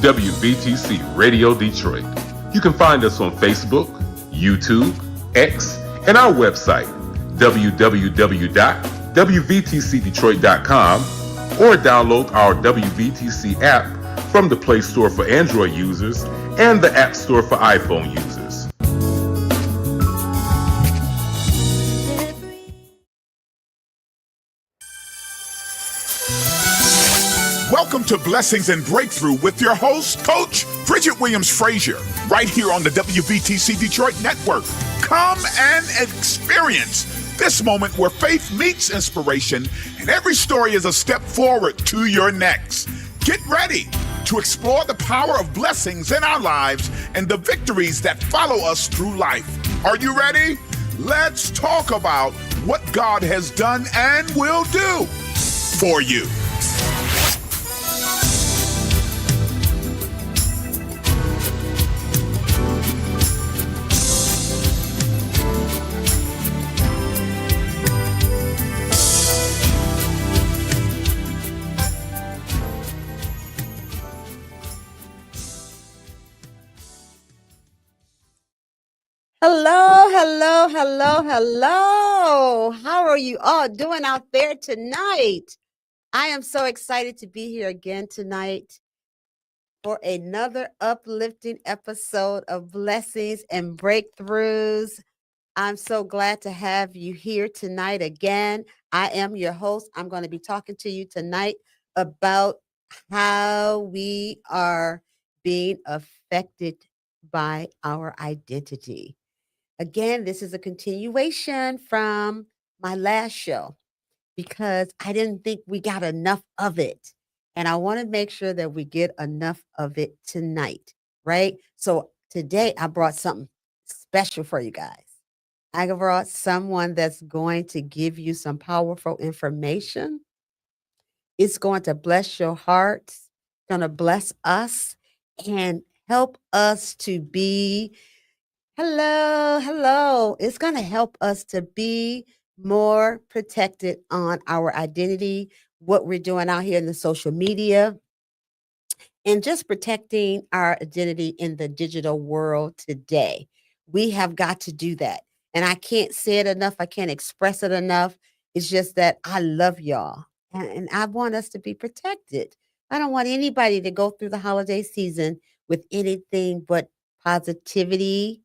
WVTC Radio Detroit. You can find us on Facebook, YouTube, X, and our website, www.wvtcdetroit.com, or download our WVTC app from the Play Store for Android users and the App Store for iPhone users. Welcome to Blessings and Breakthrough with your host, Coach Bridget Williams-Frazier, right here on the WVTC Detroit Network. Come and experience this moment where faith meets inspiration and every story is a step forward to your next. Get ready to explore the power of blessings in our lives and the victories that follow us through life. Are you ready? Let's talk about what God has done and will do for you. Hello, hello, hello, hello. How are you all doing out there tonight? I am so excited to be here again tonight for another uplifting episode of Blessings and Breakthroughs. I'm so glad to have you here tonight again. I am your host. I'm going to be talking to you tonight about how we are being affected by our identity. Again, this is a continuation from my last show because I didn't think we got enough of it. And I want to make sure that we get enough of it tonight, right? So today I brought something special for you guys. I brought someone that's going to give you some powerful information. It's going to bless your hearts, going to bless us and help us to be hello. It's going to help us to be more protected on our identity, what we're doing out here in the social media, and just protecting our identity in the digital world today. We have got to do that. And I can't say it enough. I can't express it enough. It's just that I love y'all and I want us to be protected. I don't want anybody to go through the holiday season with anything but positivity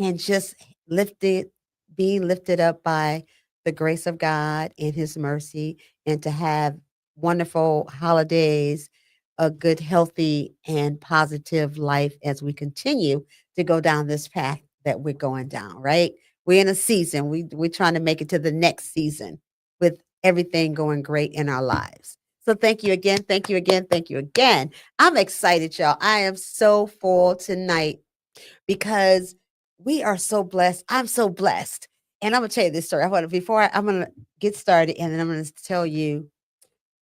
and just lifted, being lifted up by the grace of God and his mercy, and to have wonderful holidays, a good, healthy, and positive life as we continue to go down this path that we're going down, right? We're in a season. We're trying to make it to the next season with everything going great in our lives. So thank you again. Thank you again. Thank you again. I'm excited, y'all. I am so full tonight because we are so blessed. I'm so blessed. And I'm gonna tell you this story. I'm gonna get started, and then I'm gonna tell you.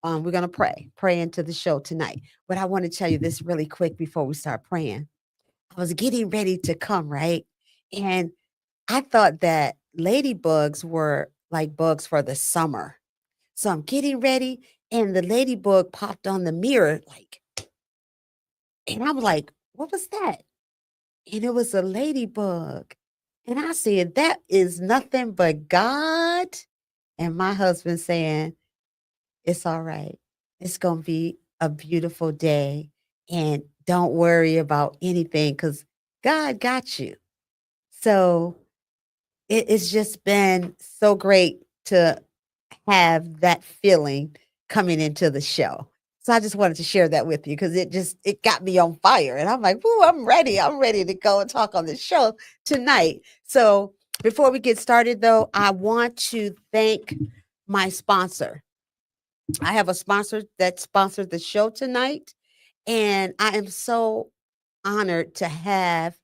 We're gonna pray into the show tonight. But I want to tell you this really quick before we start praying. I was getting ready to come, right, and I thought that ladybugs were like bugs for the summer. So I'm getting ready, and the ladybug popped on the mirror, like, and I'm like, "What was that?" And it was a ladybug. And I said, that is nothing but God. And my husband saying, it's all right. It's going to be a beautiful day. And don't worry about anything because God got you. So it's just been so great to have that feeling coming into the show. So I just wanted to share that with you because it got me on fire. And I'm like, whoo, I'm ready. I'm ready to go and talk on the show tonight. So before we get started, though, I want to thank my sponsor. I have a sponsor that sponsored the show tonight. And I am so honored to have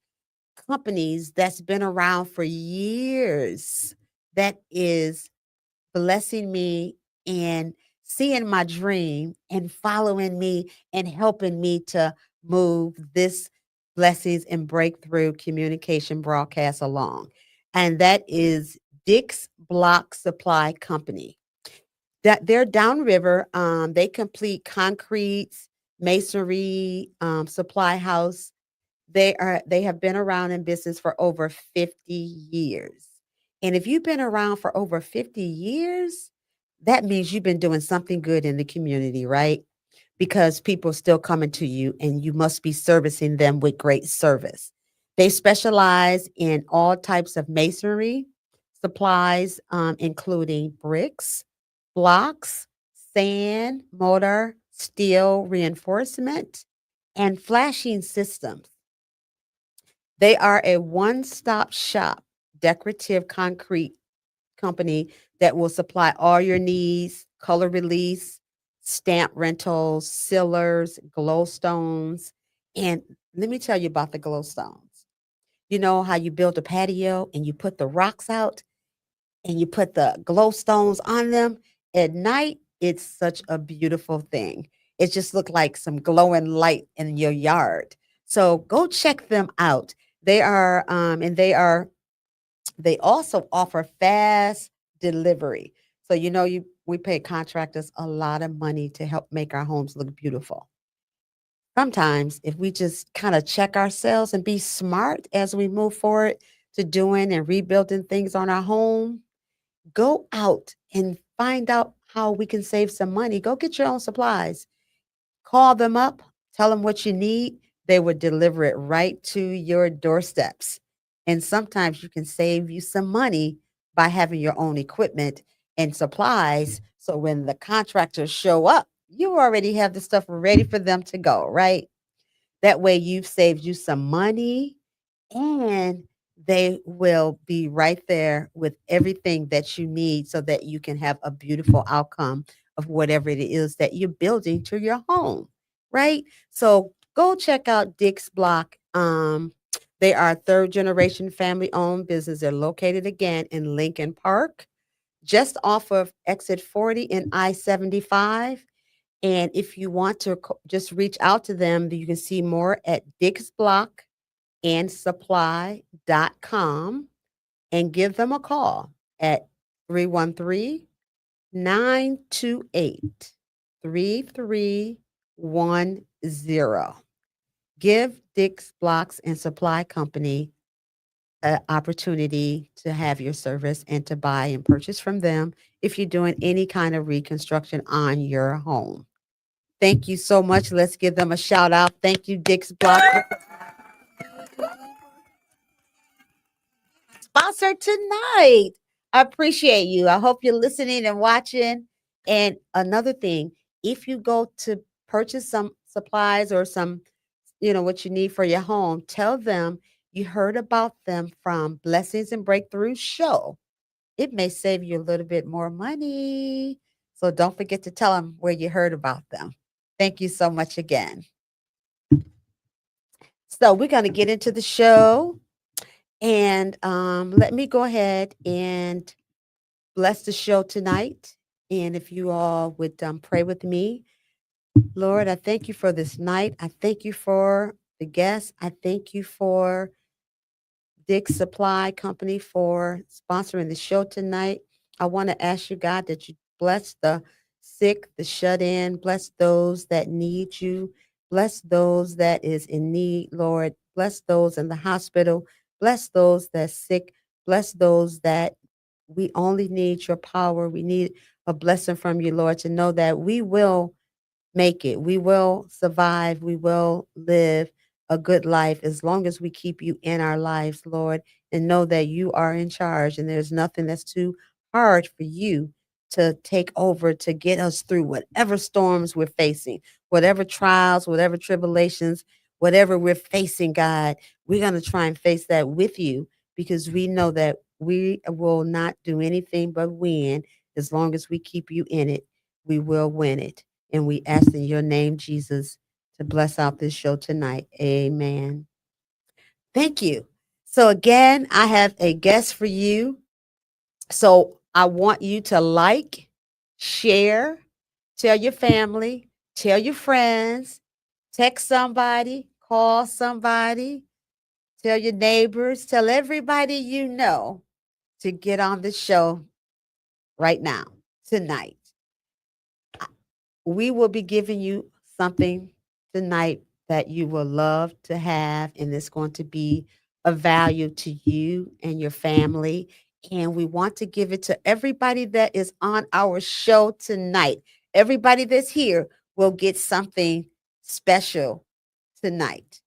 companies that's been around for years that is blessing me and seeing my dream and following me and helping me to move this Blessings and Breakthrough communication broadcast along. And that is Dick's Block Supply Company. That they're downriver. They complete concretes, masonry, supply house. They have been around in business for over 50 years. And if you've been around for over 50 years, that means you've been doing something good in the community, right? Because people still coming to you and you must be servicing them with great service. They specialize in all types of masonry supplies, including bricks, blocks, sand, mortar, steel reinforcement, and flashing systems. They are a one stop shop decorative concrete company that will supply all your needs: color release, stamp rentals, sealers, glow stones. And let me tell you about the glow stones. You know how you build a patio and you put the rocks out and you put the glow stones on them at night? It's such a beautiful thing. It just looked like some glowing light in your yard. So go check them out. They also offer fast delivery. So we pay contractors a lot of money to help make our homes look beautiful. Sometimes if we just kind of check ourselves and be smart as we move forward to doing and rebuilding things on our home, go out and find out how we can save some money. Go get your own supplies. Call them up, tell them what you need. They would deliver it right to your doorsteps. And sometimes you can save you some money by having your own equipment and supplies. So when the contractors show up, you already have the stuff ready for them to go, right? That way you've saved you some money and they will be right there with everything that you need so that you can have a beautiful outcome of whatever it is that you're building to your home, right? So go check out Dick's Block. They are a third generation family owned business. They're located again in Lincoln Park, just off of exit 40 and I-75. And if you want to just reach out to them, you can see more at dicksblockandsupply.com and give them a call at 313-928-3310. Give Dick's Blocks and Supply Company an opportunity to have your service and to buy and purchase from them if you're doing any kind of reconstruction on your home. Thank you so much. Let's give them a shout out. Thank you, Dick's Block, sponsor tonight. I appreciate you. I hope you're listening and watching. And another thing, if you go to purchase some supplies or some, what you need for your home, tell them you heard about them from Blessings and Breakthrough Show. It may save you a little bit more money. So don't forget to tell them where you heard about them. Thank you so much again. So we're going to get into the show. And let me go ahead and bless the show tonight. And if you all would pray with me. Lord, I thank you for this night. I thank you for the guests. I thank you for Dick's Supply Company for sponsoring the show tonight. I want to ask you, God, that you bless the sick, the shut in, bless those that need you, bless those that is in need, Lord, bless those in the hospital, bless those that's sick, bless those that we only need your power. We need a blessing from you, Lord, to know that we will make it. We will survive. We will live a good life as long as we keep you in our lives, Lord, and know that you are in charge and there's nothing that's too hard for you to take over to get us through whatever storms we're facing, whatever trials, whatever tribulations, whatever we're facing, God. We're going to try and face that with you because we know that we will not do anything but win as long as we keep you in it. We will win it. And we ask in your name, Jesus, to bless out this show tonight. Amen. Thank you. So, again, I have a guest for you. So, I want you to like, share, tell your family, tell your friends, text somebody, call somebody, tell your neighbors, tell everybody you know to get on the show right now, tonight. We will be giving you something tonight that you will love to have, and it's going to be of value to you and your family. And we want to give it to everybody that is on our show tonight. Everybody that's here will get something special tonight,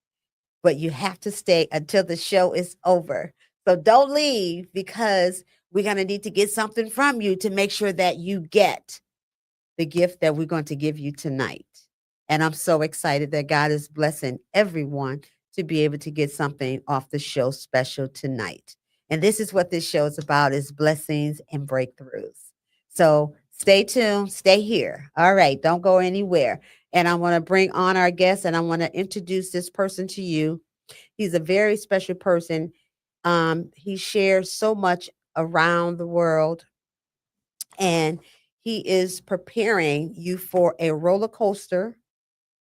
but you have to stay until the show is over. So don't leave, because we're going to need to get something from you to make sure that you get the gift that we're going to give you tonight. And I'm so excited that God is blessing everyone to be able to get something off the show special tonight. And this is what this show is about, is blessings and breakthroughs. So stay tuned, stay here. All right, don't go anywhere. And I want to bring on our guest, and I want to introduce this person to you. He's a very special person. He shares so much around the world, and he is preparing you for a roller coaster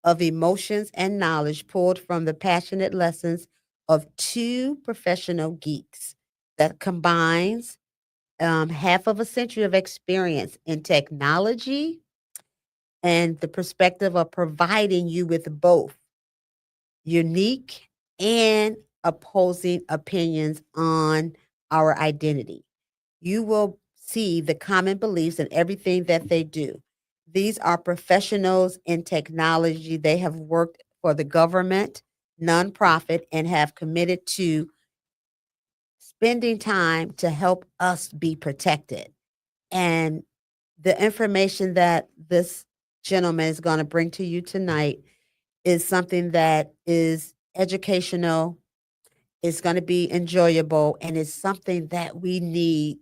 of emotions and knowledge pulled from the passionate lessons of two professional geeks that combines half of a century of experience in technology and the perspective of providing you with both unique and opposing opinions on our identity. You will see the common beliefs in everything that they do. These are professionals in technology. They have worked for the government, nonprofit, and have committed to spending time to help us be protected. And the information that this gentleman is going to bring to you tonight is something that is educational, it's going to be enjoyable, and it's something that we need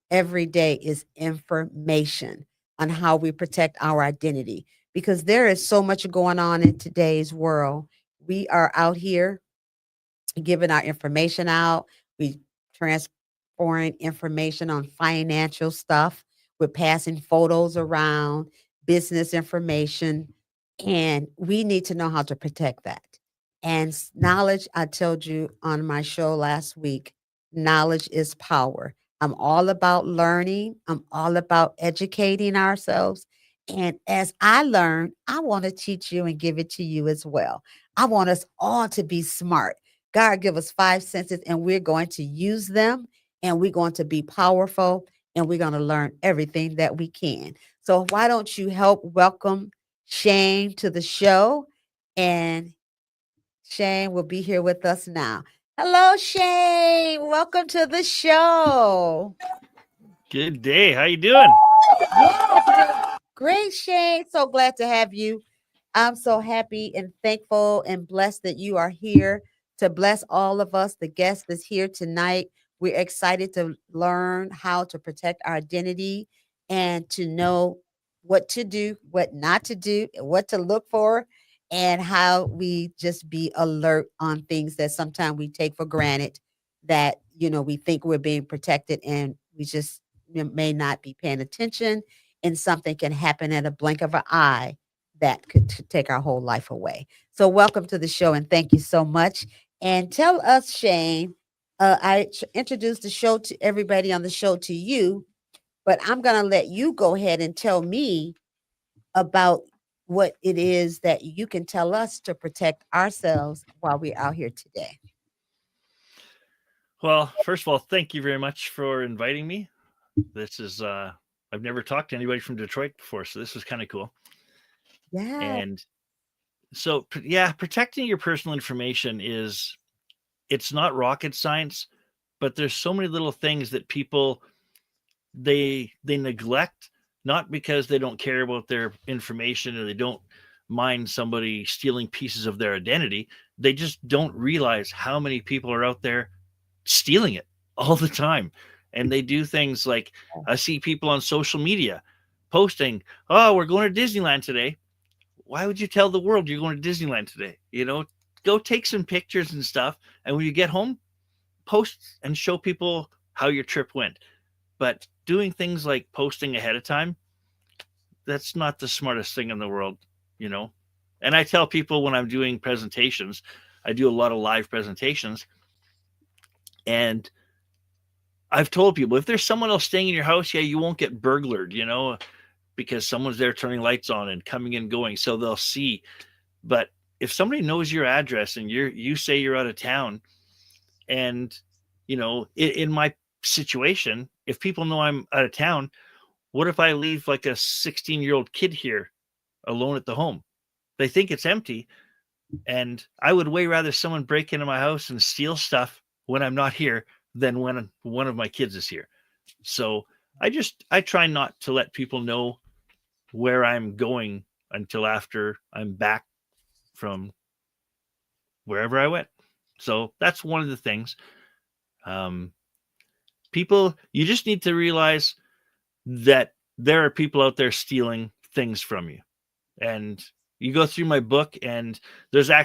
every day, is information on how we protect our identity, because there is so much going on in today's world. We are out here giving our information out. We transferring information on financial stuff. We're passing photos around, business information, and we need to know how to protect that. And knowledge, I told you on my show last week, knowledge is power. I'm all about learning. I'm all about educating ourselves. And as I learn, I want to teach you and give it to you as well. I want us all to be smart. God give us five senses, and we're going to use them, and we're going to be powerful, and we're going to learn everything that we can. So why don't you help welcome Shayne to the show? And Shayne will be here with us now. Hello, Shayne. Welcome to the show. Good day. How you doing? Great, Shayne. So glad to have you. I'm so happy and thankful and blessed that you are here to bless all of us. The guest is here tonight. We're excited to learn how to protect our identity and to know what to do, what not to do, and what to look for, and how we just be alert on things that sometimes we take for granted, that, we think we're being protected, and we just may not be paying attention, and something can happen at a blink of an eye that could take our whole life away. So, welcome to the show, and thank you so much. And tell us, Shayne, I introduced the show to everybody on the show to you, but I'm going to let you go ahead and tell me about what it is that you can tell us to protect ourselves while we're out here today. Well, first of all, thank you very much for inviting me. This is I've never talked to anybody from Detroit before, so this was kind of cool. Yeah. And so yeah, protecting your personal information it's not rocket science, but there's so many little things that people they neglect, not because they don't care about their information or they don't mind somebody stealing pieces of their identity. They just don't realize how many people are out there stealing it all the time. And they do things like, I see people on social media posting, "Oh, we're going to Disneyland today." Why would you tell the world you're going to Disneyland today? Go take some pictures and stuff. And when you get home, post and show people how your trip went. But doing things like posting ahead of time, that's not the smartest thing in the world, you know? And I tell people when I'm doing presentations, I do a lot of live presentations. And I've told people, if there's someone else staying in your house, yeah, you won't get burglared, because someone's there turning lights on and coming and going, so they'll see. But if somebody knows your address and you say you're out of town, and in my situation, if people know I'm out of town, what if I leave like a 16-year-old kid here alone at the home? They think it's empty, and I would way rather someone break into my house and steal stuff when I'm not here than when one of my kids is here. So I try not to let people know where I'm going until after I'm back from wherever I went. So that's one of the things. People, you just need to realize that there are people out there stealing things from you. And you go through my book, and there's a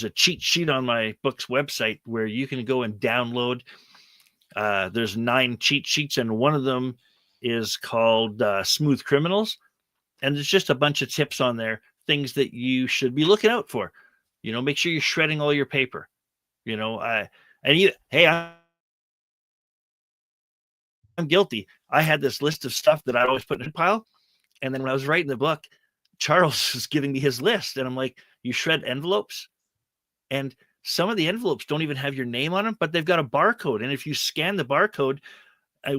cheat sheet on my book's website where you can go and download. There's 9 cheat sheets, and one of them is called Smooth Criminals. And there's just a bunch of tips on there, things that you should be looking out for. Make sure you're shredding all your paper. I'm guilty. I had this list of stuff that I'd always put in a pile. And then when I was writing the book, Charles was giving me his list. And I'm like, you shred envelopes? And some of the envelopes don't even have your name on them, but they've got a barcode. And if you scan the barcode,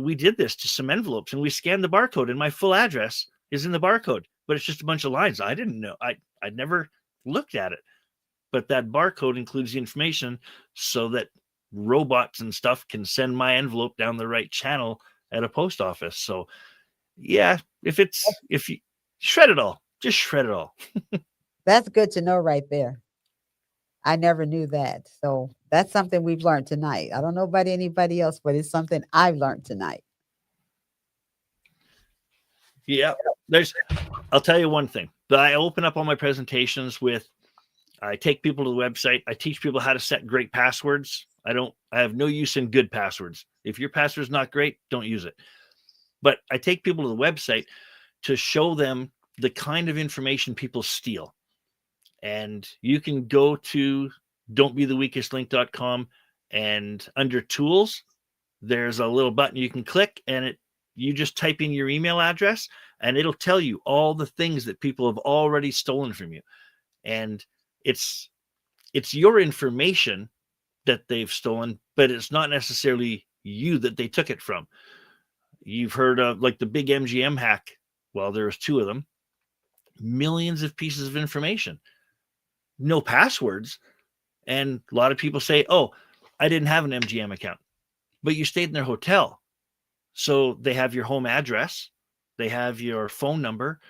we did this to some envelopes, and we scanned the barcode, and my full address is in the barcode, but it's just a bunch of lines. I didn't know. I'd never looked at it. But that barcode includes the information so that robots and stuff can send my envelope down the right channel at a post office. So yeah, if you shred it all, just shred it all. That's good to know right there. I never knew that. So that's something we've learned tonight. I don't know about anybody else, but it's something I've learned tonight. Yeah. I'll tell you one thing. I open up all my presentations with, I take people to the website. I teach people how to set great passwords. I have no use in good passwords. If your password's not great, don't use it. But I take people to the website to show them the kind of information people steal. And you can go to don'tbetheweakestlink.com, and under tools, there's a little button you can click, and you just type in your email address, and it'll tell you all the things that people have already stolen from you. And it's your information that they've stolen, but it's not necessarily you that they took it from. You've heard of like the big MGM hack. Well, there's 2 of them. Millions of pieces of information, no passwords. And a lot of people say, oh, I didn't have an MGM account, but you stayed in their hotel. So they have your home address, they have your phone number,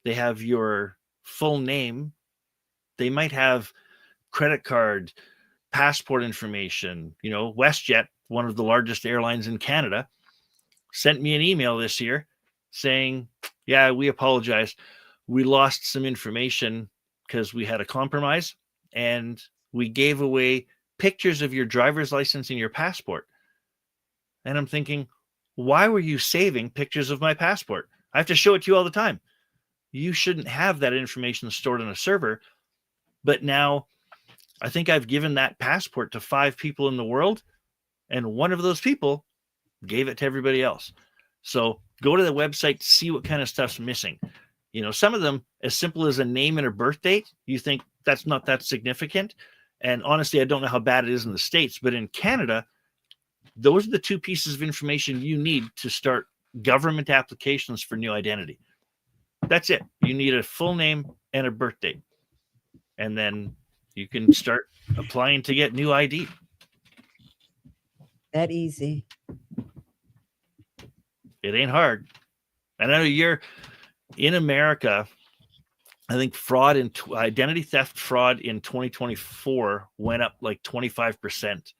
they have your full name. They might have credit card, passport information. WestJet, one of the largest airlines in Canada, sent me an email this year saying, yeah, we apologize. We lost some information because we had a compromise, and we gave away pictures of your driver's license and your passport. And I'm thinking, why were you saving pictures of my passport? I have to show it to you all the time. You shouldn't have that information stored on a server. But now I think I've given that passport to 5 people in the world, and one of those people gave it to everybody else. So go to the website to see what kind of stuff's missing. Some of them, as simple as a name and a birth date, you think that's not that significant. And honestly, I don't know how bad it is in the States, but in Canada, those are the 2 pieces of information you need to start government applications for new identity. That's it. You need a full name and a birth date. And then you can start applying to get new ID. That easy. It ain't hard. And I know you're in America. I think identity theft fraud in 2024 went up like 25%.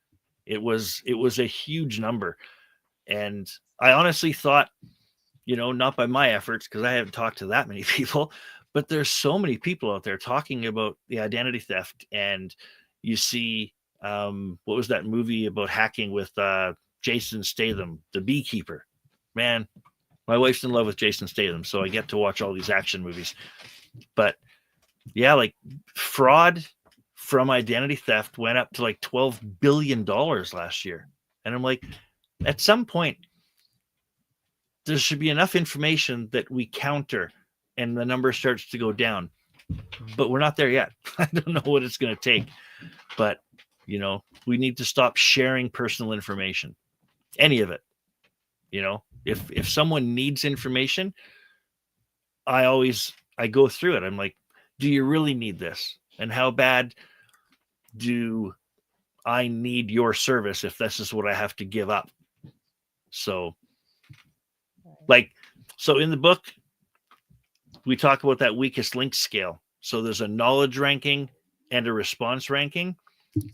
It was a huge number. And I honestly thought, not by my efforts, because I haven't talked to that many people, but there's so many people out there talking about the identity theft. And you see, what was that movie about hacking with Jason Statham, The Beekeeper? Man, my wife's in love with Jason Statham, so I get to watch all these action movies. But yeah, like fraud from identity theft went up to like $12 billion last year. And I'm like, at some point, there should be enough information that we counter and the number starts to go down. But we're not there yet. I don't know what it's going to take. But, you know, we need to stop sharing personal information, any of it. You know, if someone needs information, I go through it. I'm like, do you really need this? And how bad do I need your service if this is what I have to give up? So, so in the book, we talk about that weakest link scale. So there's a knowledge ranking and a response ranking.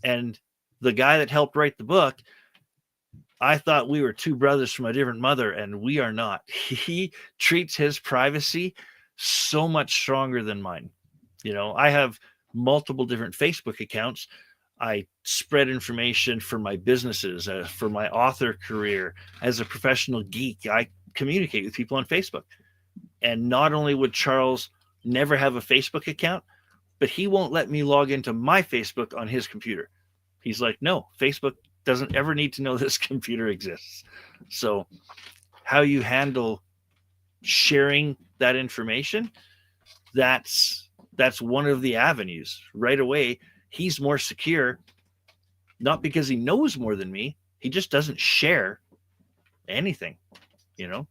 And the guy that helped write the book, I thought we were two brothers from a different mother, and we are not. He treats his privacy so much stronger than mine. You know, I have multiple different Facebook accounts. I spread information for my businesses, for my author career. As a professional geek, I communicate with people on Facebook. And not only would Charles never have a Facebook account, but he won't let me log into my Facebook on his computer. He's like, no, Facebook doesn't ever need to know this computer exists. So how you handle sharing that information, that's one of the avenues. Right away, he's more secure, not because he knows more than me. He just doesn't share anything, you know?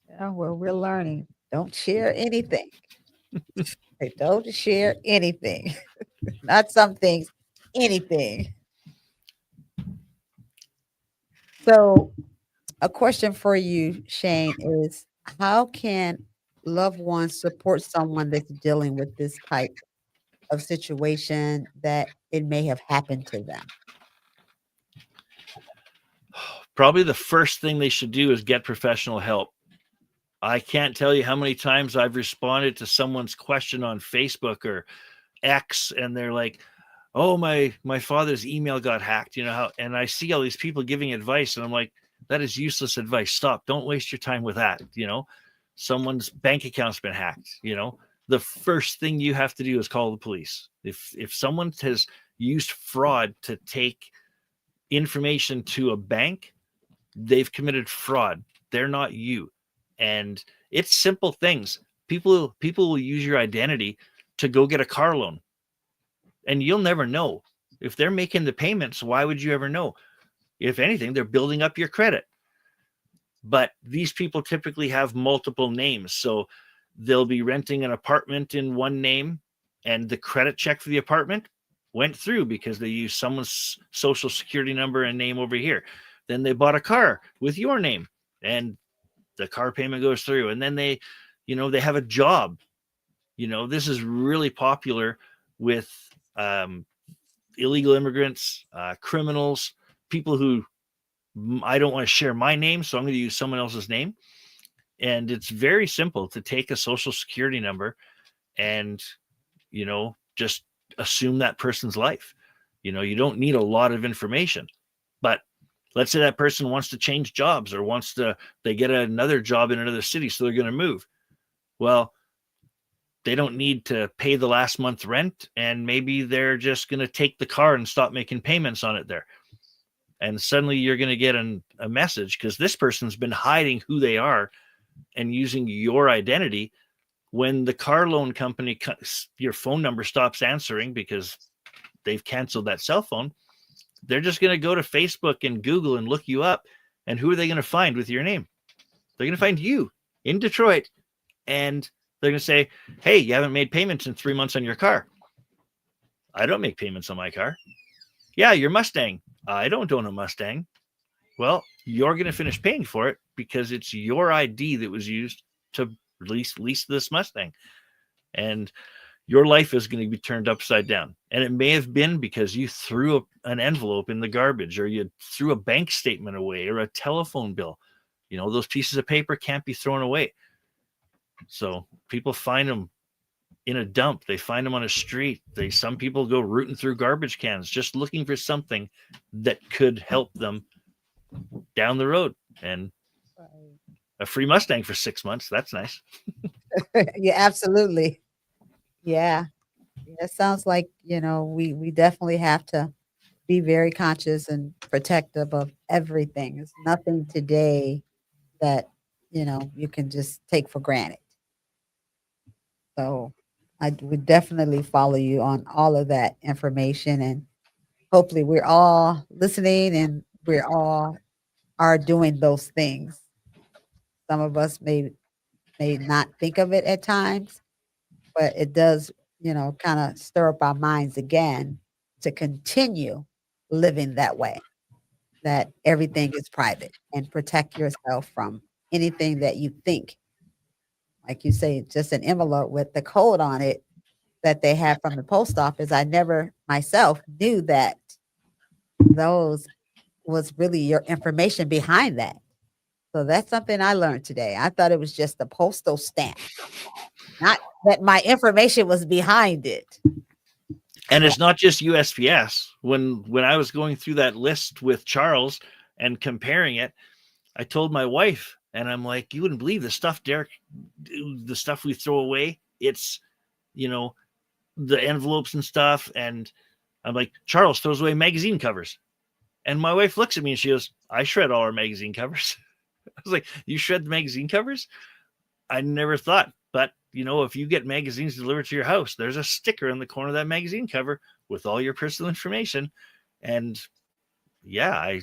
Yeah, well, we're learning. Don't share anything. Don't share anything. Not some things, anything. So a question for you, Shayne, is how can loved ones support someone that's dealing with this type of situation that it may have happened to them? Probably the first thing they should do is get professional help. I can't tell you how many times I've responded to someone's question on Facebook or X, and they're like, oh, my father's email got hacked, you know, how, and I see all these people giving advice, and I'm like, that is useless advice. Stop. Don't waste your time with that. You know, someone's bank account's been hacked. You know, the first thing you have to do is call the police. If someone has used fraud to take information to a bank, they've committed fraud. They're not you. And it's simple things. People will use your identity to go get a car loan, and you'll never know. If they're making the payments, why would you ever know? If anything, they're building up your credit. But these people typically have multiple names. So they'll be renting an apartment in one name, and the credit check for the apartment went through because they used someone's social security number and name over here. Then they bought a car with your name, and the car payment goes through. And then they have a job. You know, this is really popular with illegal immigrants, criminals, people who, I don't want to share my name, so I'm going to use someone else's name. And it's very simple to take a social security number and, you know, just assume that person's life. You know, you don't need a lot of information. But let's say that person wants to change jobs, or they get another job in another city, so they're going to move. Well, they don't need to pay the last month's rent, and maybe they're just going to take the car and stop making payments on it there. And suddenly you're going to get a message, because this person's been hiding who they are and using your identity. When the car loan company, your phone number stops answering because they've canceled that cell phone, they're just going to go to Facebook and Google and look you up. And who are they going to find with your name? They're going to find you in Detroit, and they're going to say, hey, you haven't made payments in 3 months on your car. I don't make payments on my car. Yeah, your Mustang. I don't own a Mustang. Well, you're going to finish paying for it because it's your ID that was used to lease this Mustang. And your life is going to be turned upside down. And it may have been because you threw an envelope in the garbage, or you threw a bank statement away, or a telephone bill. You know, those pieces of paper can't be thrown away. So people find them in a dump. They find them on a street. Some people go rooting through garbage cans, just looking for something that could help them down the road. And a free Mustang for 6 months. That's nice. Yeah, absolutely. Yeah. It sounds like, you know, we definitely have to be very conscious and protective of everything. There's nothing today that, you can just take for granted. So I would definitely follow you on all of that information, and hopefully we're all listening and we're all are doing those things. Some of us may not think of it at times, but it does, kind of stir up our minds again to continue living that way, that everything is private, and protect yourself from anything that you think, like you say, just an envelope with the code on it that they have from the post office. I never myself knew that those was really your information behind that. So that's something I learned today. I thought it was just a postal stamp, not that my information was behind it. And it's not just USPS. When I was going through that list with Charles and comparing it, I told my wife, and I'm like, you wouldn't believe the stuff, Derek, the stuff we throw away. It's, the envelopes and stuff. And I'm like, Charles throws away magazine covers. And my wife looks at me and she goes, I shred all our magazine covers. I was like, you shred the magazine covers? I never thought, but if you get magazines delivered to your house, there's a sticker in the corner of that magazine cover with all your personal information. And yeah,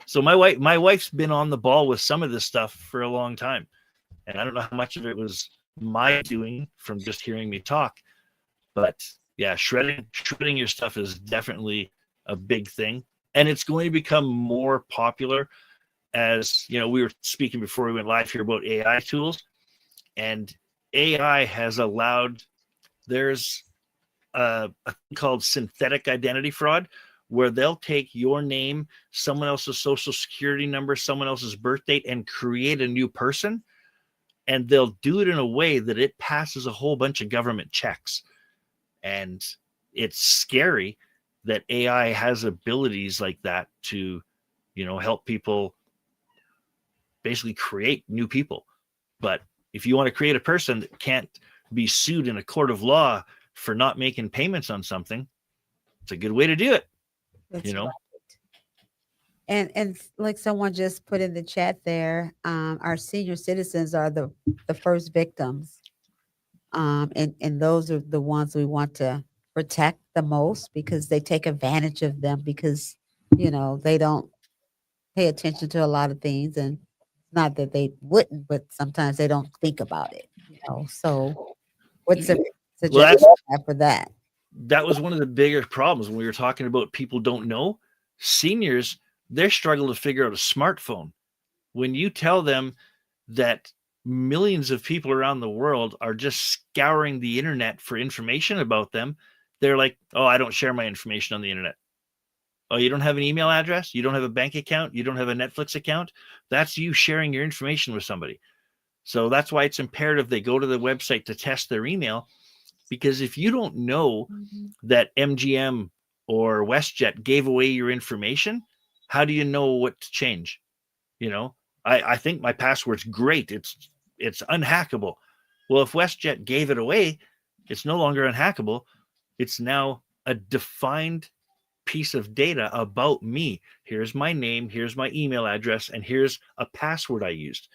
so my wife's been on the ball with some of this stuff for a long time. And I don't know how much of it was my doing from just hearing me talk, but yeah, shredding your stuff is definitely a big thing. And it's going to become more popular as, we were speaking before we went live here about AI tools, and AI has allowed, there's a thing called synthetic identity fraud, where they'll take your name, someone else's social security number, someone else's birth date, and create a new person. And they'll do it in a way that it passes a whole bunch of government checks. And it's scary that AI has abilities like that to, help people basically create new people. But if you want to create a person that can't be sued in a court of law for not making payments on something, it's a good way to do it. That's right. And like someone just put in the chat there, our senior citizens are the first victims. And those are the ones we want to protect the most, because they take advantage of them, because, they don't pay attention to a lot of things. And not that they wouldn't, but sometimes they don't think about it, So what's the suggestion for that? That was one of the bigger problems when we were talking about people don't know. Seniors, they're struggling to figure out a smartphone. When you tell them that millions of people around the world are just scouring the internet for information about them, they're like, oh, I don't share my information on the internet. Oh, you don't have an email address? You don't have a bank account? You don't have a Netflix account? That's you sharing your information with somebody. So that's why it's imperative they go to the website to test their email, because if you don't know that MGM or WestJet gave away your information, how do you know what to change? I think my password's great. It's unhackable. Well, if WestJet gave it away, it's no longer unhackable. It's now a defined piece of data about me. Here's my name, here's my email address, and here's a password I used.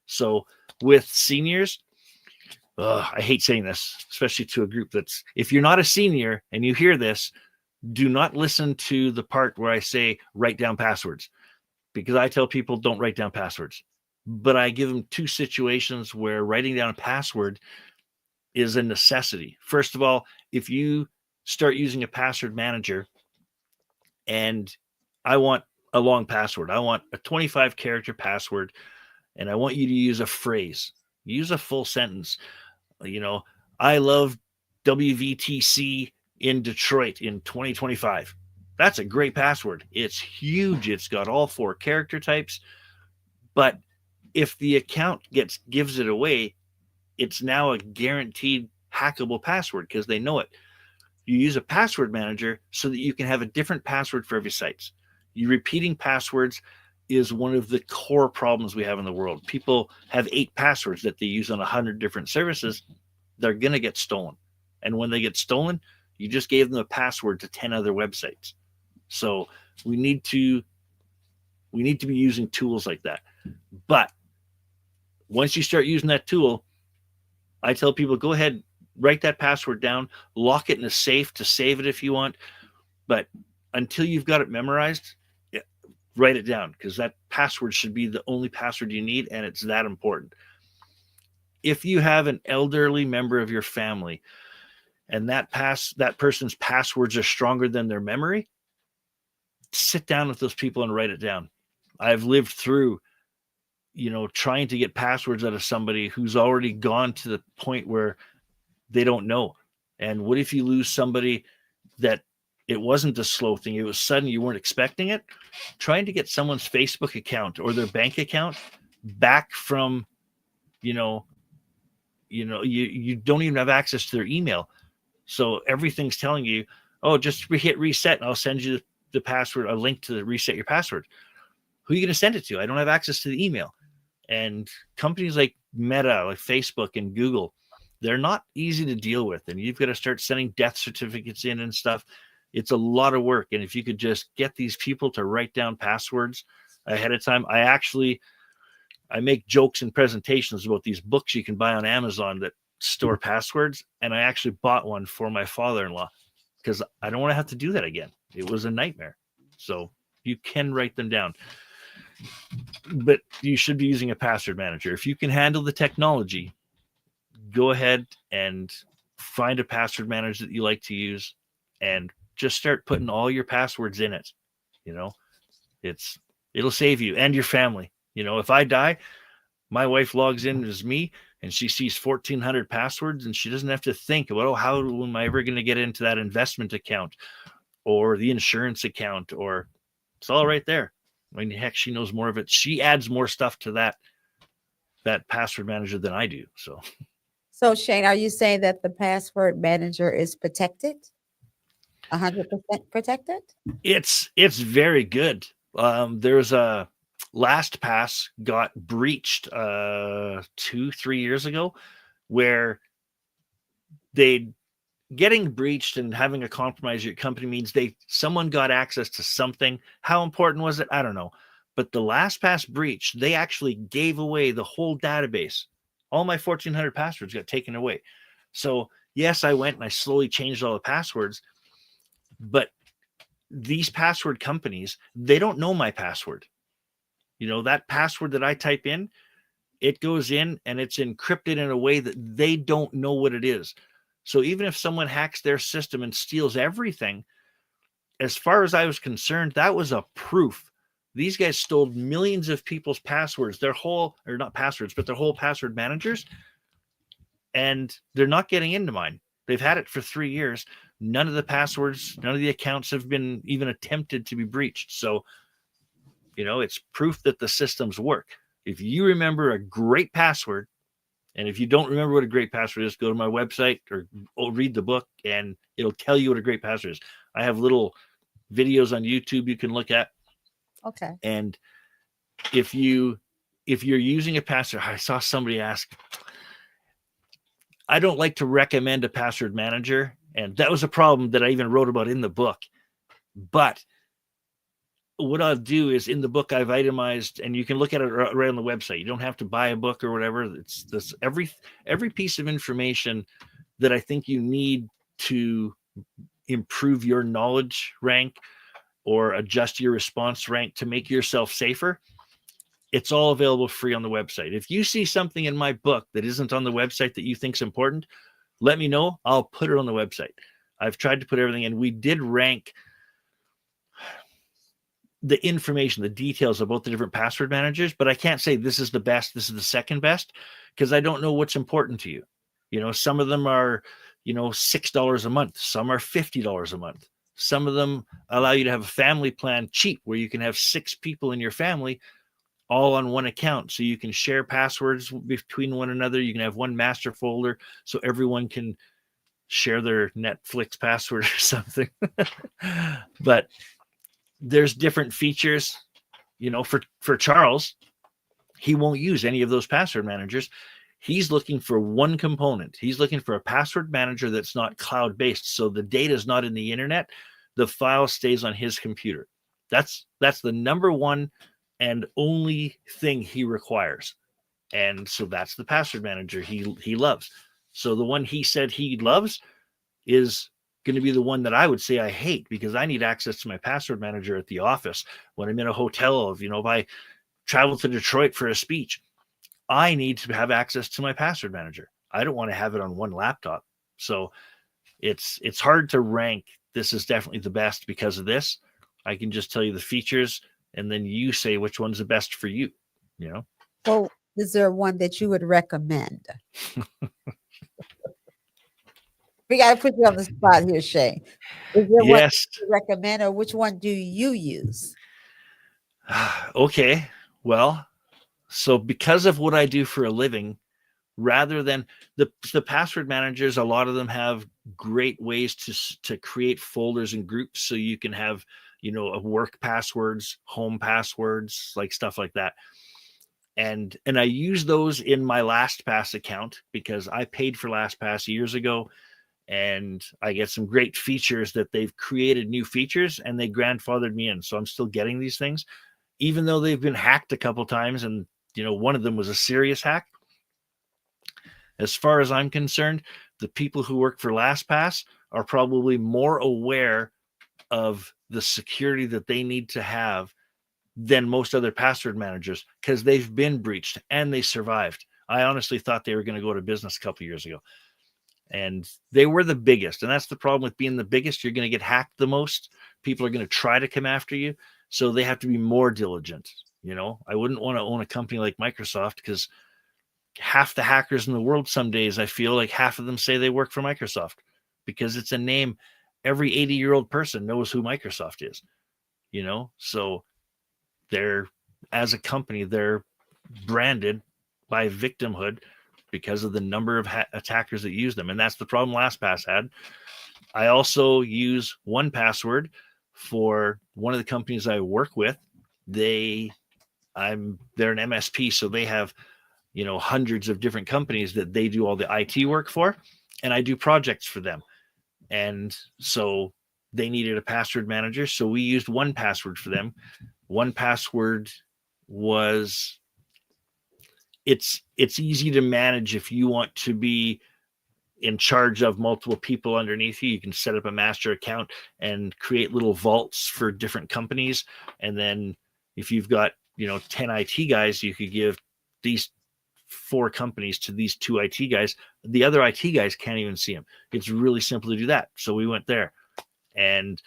So with seniors, I hate saying this, especially to a group that's, if you're not a senior and you hear this, do not listen to the part where I say write down passwords, because I tell people don't write down passwords. But I give them two situations where writing down a password is a necessity. First of all, if you start using a password manager and I want a long password, I want a 25-character password, and I want you to use a phrase, use a full sentence. I love WVTC in Detroit in 2025. That's a great password. It's huge. It's got all 4 character types. But if the account gives it away, it's now a guaranteed hackable password because they know it. You use a password manager so that you can have a different password for every site. You repeating passwords is one of the core problems we have in the world. People have 8 passwords that they use on 100 different services. They're going to get stolen. And when they get stolen, you just gave them a password to 10 other websites. So we need to be using tools like that. But once you start using that tool, I tell people, go ahead, write that password down, lock it in a safe to save it if you want. But until you've got it memorized, write it down, because that password should be the only password you need, and it's that important. If you have an elderly member of your family and that person's passwords are stronger than their memory, sit down with those people and write it down. I've lived through, trying to get passwords out of somebody who's already gone to the point where they don't know. And what if you lose somebody that it wasn't a slow thing, it was sudden, you weren't expecting it? Trying to get someone's Facebook account or their bank account back from, you don't even have access to their email. So everything's telling you, oh, just hit reset and I'll send you the password, a link to reset your password. Who are you going to send it to? I don't have access to the email. And companies like Meta, like Facebook and Google, they're not easy to deal with. And you've got to start sending death certificates in and stuff. It's a lot of work. And if you could just get these people to write down passwords ahead of time. I make jokes and presentations about these books you can buy on Amazon that store passwords. And I actually bought one for my father-in-law because I don't want to have to do that again. It was a nightmare. So you can write them down. But you should be using a password manager. If you can handle the technology, go ahead and find a password manager that you like to use and just start putting all your passwords in it. It'll save you and your family. If I die, my wife logs in as me and she sees 1,400 passwords and she doesn't have to think about, how am I ever going to get into that investment account or the insurance account, or it's all right there. I mean, heck, she knows more of it. She adds more stuff to that password manager than I do. So Shayne, are you saying that the password manager is protected? 100% protected? It's very good. There's a LastPass got breached 2-3 years ago, where getting breached and having a compromise your company means someone got access to something. How important was it? I don't know. But the LastPass breach, they actually gave away the whole database. All my 1,400 passwords got taken away. So yes, I went and I slowly changed all the passwords, but these password companies, they don't know my password. That password that I type in, it goes in and it's encrypted in a way that they don't know what it is. So even if someone hacks their system and steals everything, as far as I was concerned, that was a proof. These guys stole millions of people's passwords, their whole password managers, and they're not getting into mine. They've had it for 3 years. None of the passwords, none of the accounts have been even attempted to be breached. So, it's proof that the systems work. If you remember a great password, and if you don't remember what a great password is, go to my website or read the book and it'll tell you what a great password is. I have little videos on YouTube you can look at. Okay. And if you're using a password, I saw somebody ask, I don't like to recommend a password manager. And that was a problem that I even wrote about in the book. But what I'll do is, in the book, I've itemized, and you can look at it right on the website. You don't have to buy a book or whatever. It's this every piece of information that I think you need to improve your knowledge rank or adjust your response rank to make yourself safer. It's all available free on the website. If you see something in my book that isn't on the website that you think is important, let me know. I'll put it on the website. I've tried to put everything in. We did rank the information, the details about the different password managers, but I can't say this is the best, this is the second best, because I don't know what's important to you. Some of them are, $6 a month. Some are $50 a month. Some of them allow you to have a family plan cheap, where you can have 6 people in your family all on one account. So you can share passwords between one another. You can have one master folder so everyone can share their Netflix password or something. But there's different features, for Charles. He won't use any of those password managers. He's looking for one component. He's looking for a password manager that's not cloud-based. So the data is not in the internet. the file stays on his computer. That's the number one and only thing he requires. And so that's the password manager he loves. So the one he said he loves is going to be the one that I would say I hate, because I need access to my password manager at the office when I'm in a hotel. If I travel to Detroit for a speech, I need to have access to my password manager. I don't want to have it on one laptop. So it's hard to rank. This is definitely the best because of this. I can just tell you the features, and then you say which one's the best for you. So is there one that you would recommend? We got to put you on the spot here, Shayne. Is there one Yes. you recommend, or which one do you use? Okay. Well, so because of what I do for a living, rather than the password managers, a lot of them have great ways to create folders and groups, so you can have work passwords, home passwords, like stuff like that. And I use those in my LastPass account because I paid for LastPass years ago, and I get some great features that they've created, new features, and they grandfathered me in. So I'm still getting these things, even though they've been hacked a couple times, and one of them was a serious hack. As far as I'm concerned, the people who work for LastPass are probably more aware of the security that they need to have than most other password managers, because they've been breached and they survived. I honestly thought they were going to go out of business a couple of years ago, and they were the biggest. And that's the problem with being the biggest. You're going to get hacked the most. People are going to try to come after you. So they have to be more diligent. I wouldn't want to own a company like Microsoft, because half the hackers in the world, some days I feel like half of them say they work for Microsoft, because it's a name every 80-year-old person knows who Microsoft is. So they're, as a company, they're branded by victimhood because of the number of attackers that use them. And that's the problem LastPass had. I also use 1Password for one of the companies I work with. They're an MSP, so they have hundreds of different companies that they do all the IT work for, and I do projects for them. And so they needed a password manager, so we used 1Password for them. 1Password it's easy to manage. If you want to be in charge of multiple people underneath you, you can set up a master account and create little vaults for different companies. And then if you've got 10 IT guys, you could give these 4 companies to these 2 IT guys. The other IT guys can't even see them. It's really simple to do that. So we went there, and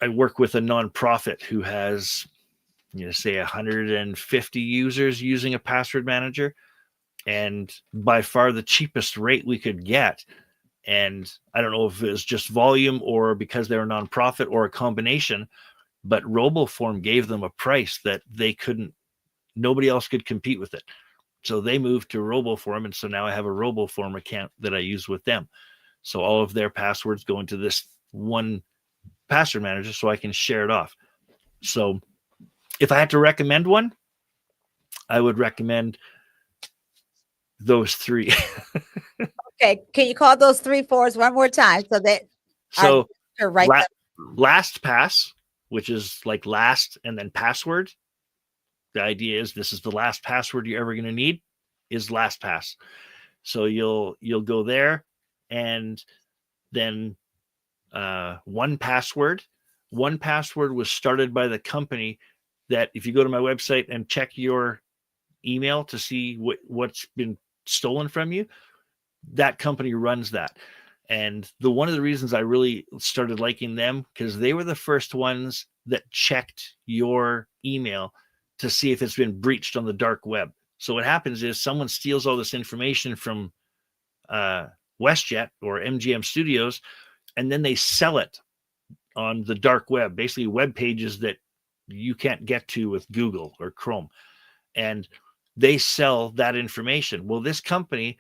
I work with a nonprofit who has say 150 users using a password manager, and by far the cheapest rate we could get. And I don't know if it was just volume or because they're a nonprofit or a combination, but RoboForm gave them a price that nobody else could compete with it. So they moved to RoboForm, and so now I have a RoboForm account that I use with them. So all of their passwords go into this one password manager, so I can share it off. So if I had to recommend one, I would recommend those 3. Okay, can you call those 3 for us one more time so that So LastPass, which is like last and then password. The idea is this is the last password you're ever going to need, is LastPass. So you'll go there, and then 1Password. 1Password was started by the company that, if you go to my website and check your email to see what's been stolen from you, that company runs that. And one of the reasons I really started liking them, because they were the first ones that checked your email to see if it's been breached on the dark web. So what happens is someone steals all this information from WestJet or MGM Studios, and then they sell it on the dark web, basically web pages that you can't get to with Google or Chrome. And they sell that information. Well, this company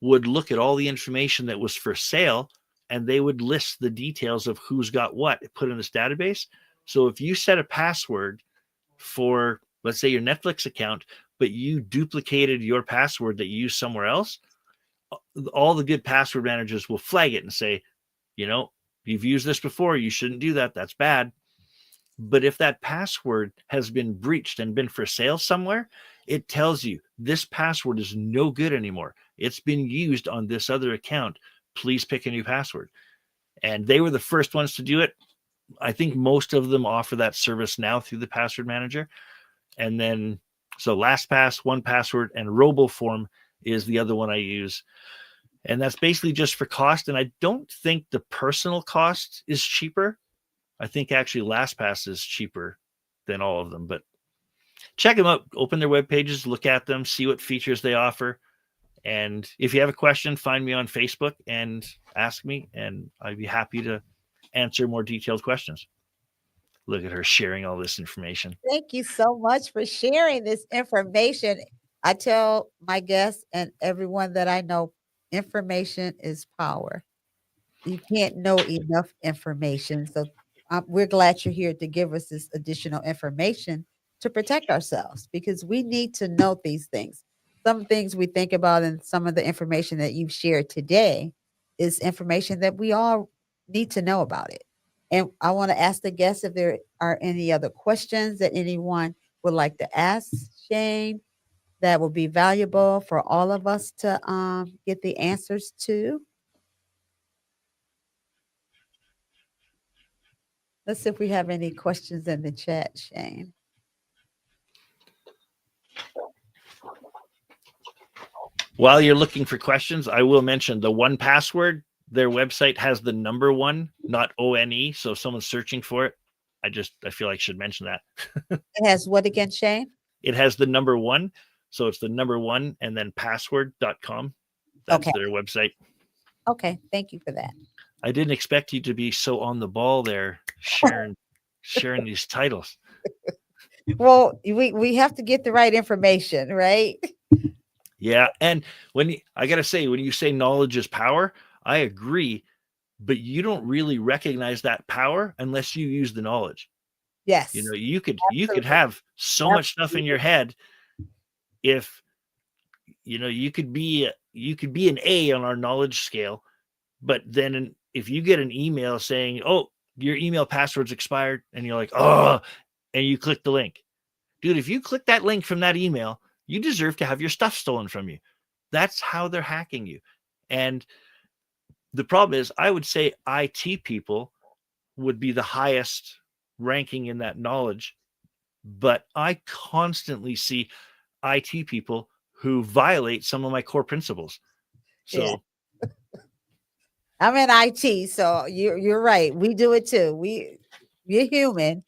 would look at all the information that was for sale, and they would list the details of who's got what put in this database. So if you set a password for, let's say, your Netflix account, but you duplicated your password that you used somewhere else, all the good password managers will flag it and say, You've used this before. You shouldn't do that. That's bad. But if that password has been breached and been for sale somewhere, it tells you this password is no good anymore. It's been used on this other account. Please pick a new password. And they were the first ones to do it. I think most of them offer that service now through the password manager. And then, so LastPass, 1Password, and RoboForm is the other one I use. And that's basically just for cost. And I don't think the personal cost is cheaper. I think actually LastPass is cheaper than all of them. But check them out. Open their web pages, look at them, see what features they offer. And if you have a question, find me on Facebook and ask me, and I'd be happy to answer more detailed questions. Look at her sharing all this information. Thank you so much for sharing this information. I tell my guests and everyone that I know, information is power. You can't know enough information. So we're glad you're here to give us this additional information to protect ourselves, because we need to know these things. Some things we think about, and some of the information that you've shared today is information that we all need to know about it. And I want to ask the guests if there are any other questions that anyone would like to ask Shayne that will be valuable for all of us to get the answers to. Let's see if we have any questions in the chat, Shayne. While you're looking for questions, I will mention the 1Password. Their website has the number 1, not ONE. So if someone's searching for it, I feel like I should mention that. It has what again, Shayne? It has the number 1. So it's the number 1 and then password.com. That's their website. Okay. Thank you for that. I didn't expect you to be so on the ball there, sharing these titles. Well, we have to get the right information, right? Yeah. And I got to say, when you say knowledge is power, I agree, but you don't really recognize that power unless you use the knowledge. Yes. You could have so much stuff in your head. If, you could be an A on our knowledge scale, but then if you get an email saying, oh, your email password's expired, and you're like, oh, and you click the link. Dude, if you click that link from that email, you deserve to have your stuff stolen from you. That's how they're hacking you. And the problem is, I would say IT people would be the highest ranking in that knowledge, but I constantly see IT people who violate some of my core principles. So yeah. I'm in IT, so you're right. We do it too. We're human.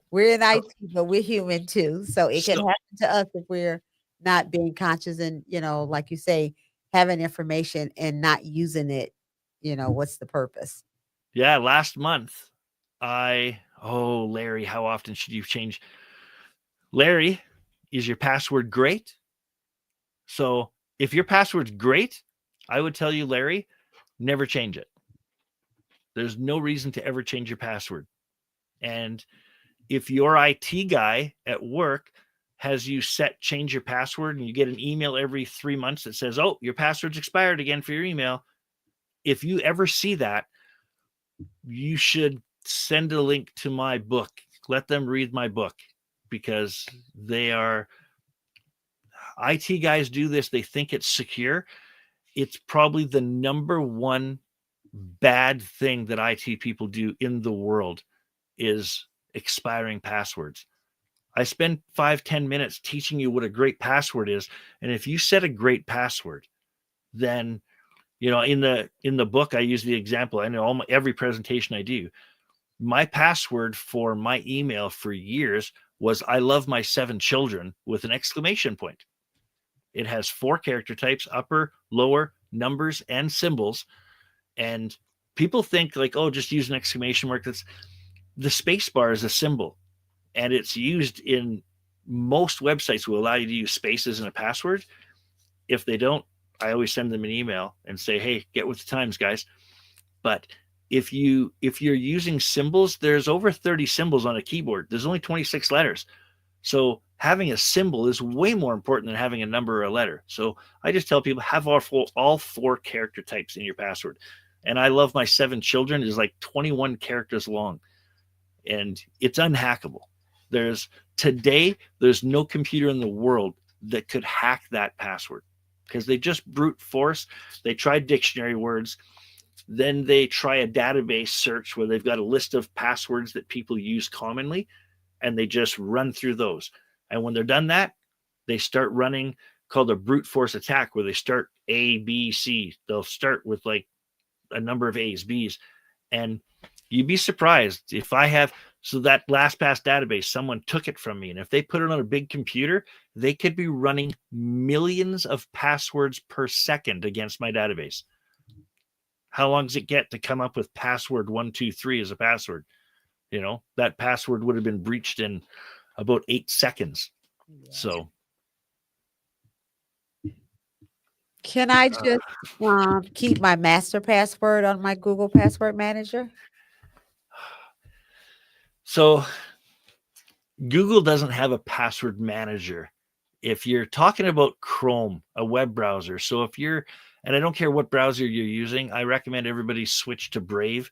We're in IT, but we're human too. So it can happen to us if we're not being conscious and, like you say, having information and not using it. What's the purpose? Yeah. Last month, Larry, how often should you change? Larry, is your password great? So if your password's great, I would tell you, Larry, never change it. There's no reason to ever change your password. And if your IT guy at work has you change your password, and you get an email every 3 months that says, oh, your password's expired again for your email. If you ever see that, you should send a link to my book. Let them read my book, because IT guys do this. They think it's secure. It's probably the number 1 bad thing that IT people do in the world is expiring passwords. I spend 5-10 minutes teaching you what a great password is. And if you set a great password, then, in the book, I use the example. I know every presentation I do, my password for my email for years was, I love my 7 children with an exclamation point. It has 4 character types, upper, lower, numbers, and symbols. And people think like, oh, just use an exclamation mark. The space bar is a symbol, and it's used in most websites will allow you to use spaces in a password. If they don't, I always send them an email and say, hey, get with the times, guys. But if you're using symbols, there's over 30 symbols on a keyboard. There's only 26 letters. So having a symbol is way more important than having a number or a letter. So I just tell people, have all 4 character types in your password. and I love my 7 children is like 21 characters long, and it's unhackable. There's no computer in the world that could hack that password, because they just brute force. They try dictionary words, then they try a database search where they've got a list of passwords that people use commonly, and they just run through those. And when they're done that, they start running called a brute force attack, where they start A, B, C. They'll start with like a number of A's, B's, and you'd be surprised if I have. So that LastPass database, someone took it from me, and if they put it on a big computer, they could be running millions of passwords per second against my database. How long does it get to come up with password 123 as a password? You know, that password would have been breached in about 8 seconds. Yeah. So can I just keep my master password on my Google Password Manager? So Google doesn't have a password manager. If you're talking about Chrome, a web browser, so if you're, and I don't care what browser you're using, I recommend everybody switch to Brave.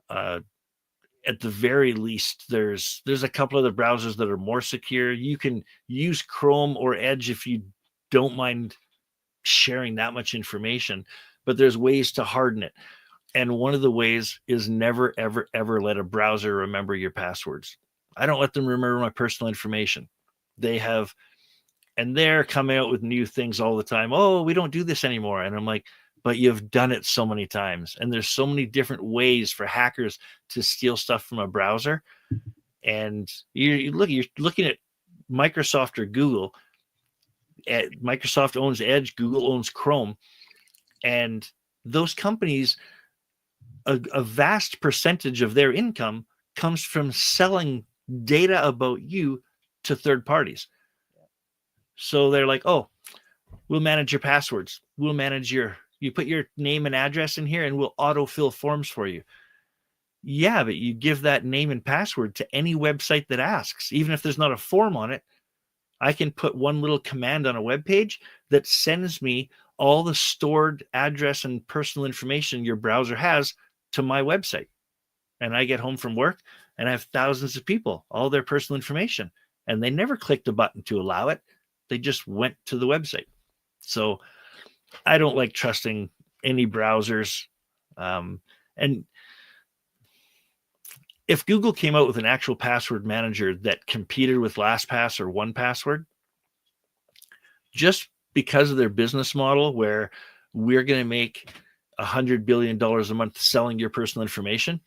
At the very least, there's a couple other browsers that are more secure. You can use Chrome or Edge if you don't mind sharing that much information, but there's ways to harden it. And one of the ways is never, ever, ever let a browser remember your passwords. I don't let them remember my personal information. They have, and they're coming out with new things all the time. Oh, we don't do this anymore. And I'm like, but you've done it so many times. And there's so many different ways for hackers to steal stuff from a browser. And you're looking at Microsoft or Google. Microsoft owns Edge, Google owns Chrome. And those companies, a vast percentage of their income comes from selling data about you to third parties. So they're like, oh, we'll manage your passwords. We'll manage you put your name and address in here and we'll autofill forms for you. Yeah, but you give that name and password to any website that asks. Even if there's not a form on it, I can put one little command on a web page that sends me all the stored address and personal information your browser has to my website. And I get home from work and I have thousands of people, all their personal information, and they never clicked a button to allow it. They just went to the website. So I don't like trusting any browsers. And if Google came out with an actual password manager that competed with LastPass or 1Password, just because of their business model where we're going to make $100 billion a month selling your personal information,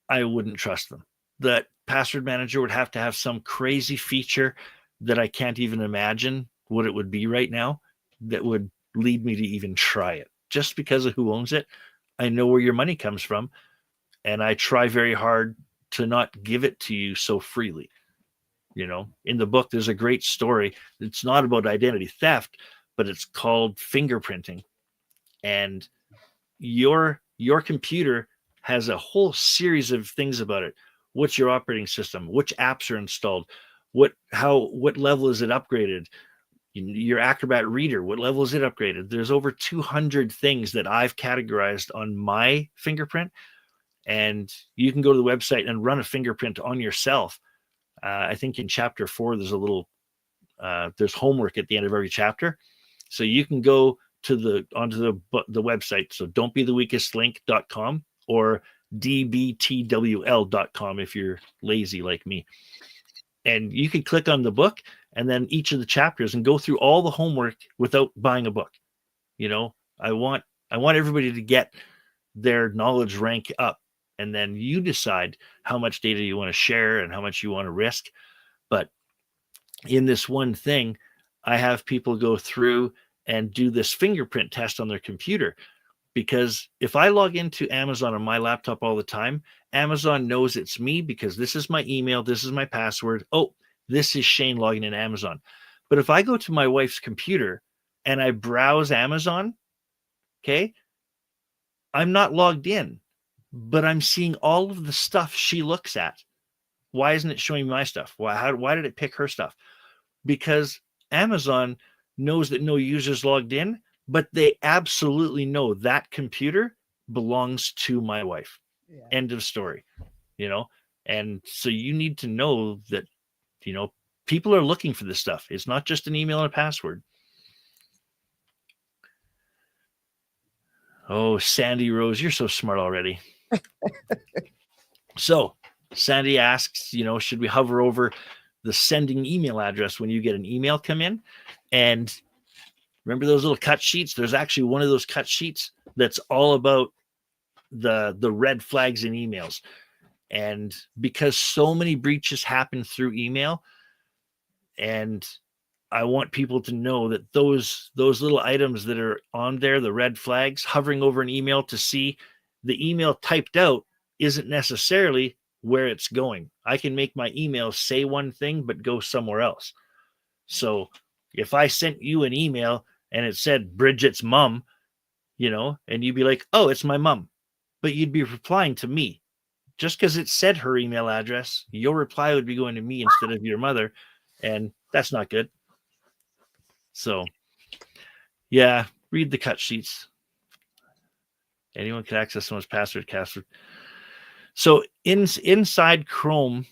I wouldn't trust them. That password manager would have to have some crazy feature that I can't even imagine what it would be right now that would lead me to even try it. Just because of who owns it, I know where your money comes from, and I try very hard to not give it to you so freely. You know, in the book, there's a great story. It's not about identity theft, but it's called fingerprinting. And your computer has a whole series of things about it. What's your operating system? Which apps are installed? What level is it upgraded? Your Acrobat Reader, what level is it upgraded? There's over 200 things that I've categorized on my fingerprint, and you can go to the website and run a fingerprint on yourself. I think in chapter 4, there's a little, there's homework at the end of every chapter. So you can go to onto the website. So don'tbetheweakestlink.com or dbtwl.com if you're lazy like me. And you can click on the book and then each of the chapters and go through all the homework without buying a book. You know, I want everybody to get their knowledge rank up, and then you decide how much data you want to share and how much you want to risk. But in this one thing, I have people go through and do this fingerprint test on their computer, because if I log into Amazon on my laptop all the time, Amazon knows it's me because this is my email, this is my password. Oh, this is Shayne logging in Amazon. But if I go to my wife's computer and I browse Amazon, okay, I'm not logged in, but I'm seeing all of the stuff she looks at. Why isn't it showing my stuff? Why did it pick her stuff? Because Amazon knows that no user's logged in, but they absolutely know that computer belongs to my wife. Yeah. End of story. And so you need to know that, people are looking for this stuff. It's not just an email and a password. Oh, Sandy Rose, you're so smart already. So Sandy asks, should we hover over the sending email address when you get an email come in? And remember those little cut sheets? There's actually one of those cut sheets that's all about the red flags in emails. And because so many breaches happen through email, and I want people to know that those little items that are on there, the red flags, hovering over an email to see the email typed out isn't necessarily where it's going. I can make my email say one thing but go somewhere else. So if I sent you an email and it said Bridget's mom, and you'd be like, oh, it's my mom, but you'd be replying to me. Just because it said her email address, your reply would be going to me instead of your mother, and that's not good. So, yeah, read the cut sheets. Anyone can access someone's password. So inside Chrome,